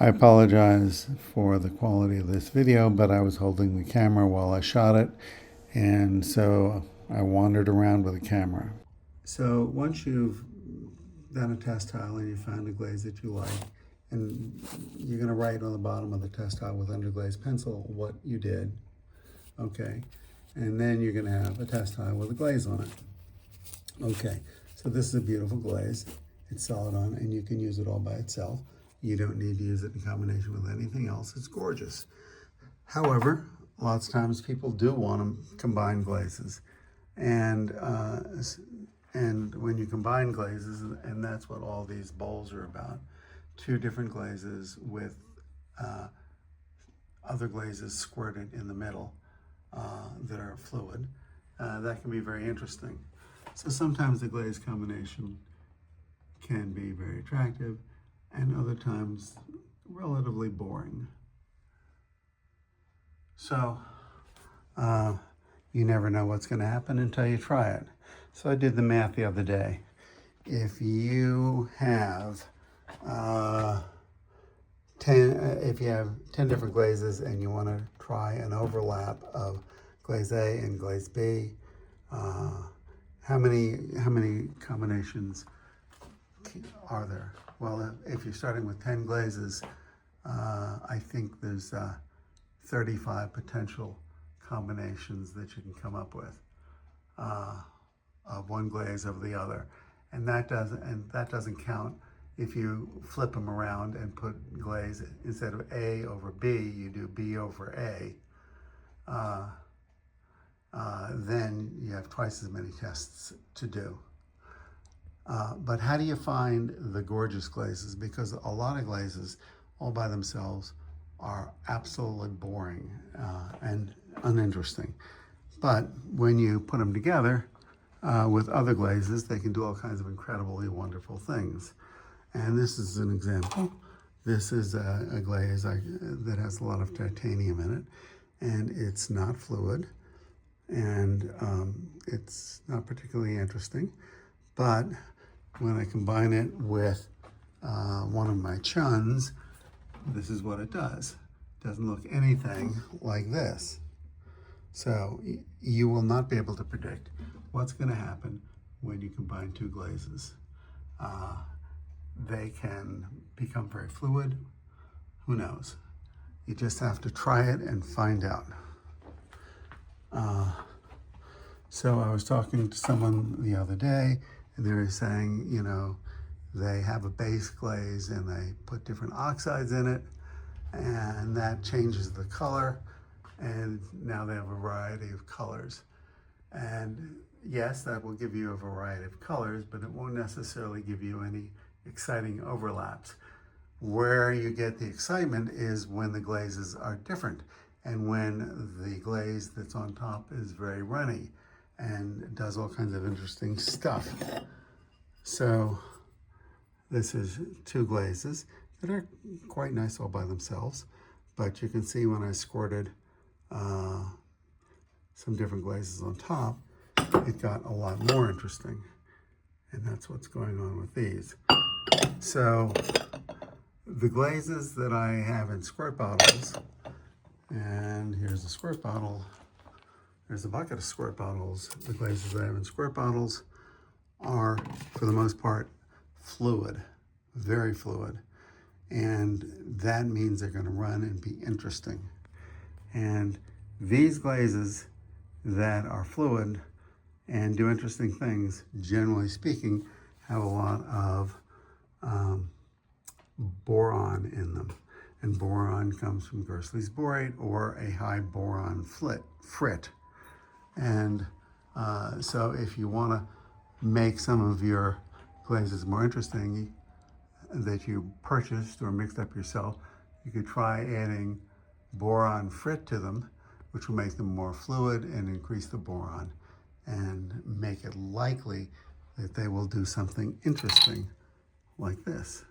I apologize for the quality of this video, but I was holding the camera while I shot it, and so I wandered around with the camera. So once you've done a test tile and you found a glaze that you like, and you're going to write on the bottom of the test tile with underglazed pencil what you did, okay? And then you're going to have a test tile with a glaze on it. Okay, so this is a beautiful glaze. It's solid on, and you can use it all by itself. You don't need to use it in combination with anything else. It's gorgeous. However, lots of times people do want to combine glazes. And when you combine glazes, and that's what all these bowls are about, two different glazes with other glazes squirted in the middle that are fluid, that can be very interesting. So sometimes the glaze combination can be very attractive, and other times relatively boring. So you never know what's going to happen until you try it. So I did the math the other day. If you have 10 different glazes and you want to try an overlap of glaze A and glaze B, how many combinations are there? Well, if you're starting with 10 glazes, I think there's 35 potential combinations that you can come up with of one glaze over the other, and that doesn't count if you flip them around and put glaze instead of A over B, you do B over A. Then you have twice as many tests to do. But how do you find the gorgeous glazes? Because a lot of glazes all by themselves are absolutely boring and uninteresting. But when you put them together with other glazes, they can do all kinds of incredibly wonderful things. And this is an example. This is a glaze that has a lot of titanium in it, and it's not fluid, and it's not particularly interesting. But when I combine it with one of my chuns, this is what it does. It doesn't look anything like this. So you will not be able to predict what's going to happen when you combine two glazes. They can become very fluid. Who knows? You just have to try it and find out. So I was talking to someone the other day, and they were saying, you know, they have a base glaze and they put different oxides in it, and that changes the color, and now they have a variety of colors. And yes, that will give you a variety of colors, but it won't necessarily give you any exciting overlaps. Where you get the excitement is when the glazes are different, and when the glaze that's on top is very runny and does all kinds of interesting stuff. So this is two glazes that are quite nice all by themselves, but you can see when I squirted some different glazes on top, it got a lot more interesting. And that's what's going on with these. So the glazes that I have in squirt bottles, and here's a squirt bottle, there's a bucket of squirt bottles. The glazes that I have in squirt bottles are, for the most part, fluid, very fluid. And that means they're going to run and be interesting. And these glazes that are fluid and do interesting things, generally speaking, have a lot of boron in them. And boron comes from Gersley's borate or a high boron frit. And so if you want to make some of your glazes more interesting that you purchased or mixed up yourself, you could try adding boron frit to them, which will make them more fluid and increase the boron and make it likely that they will do something interesting like this.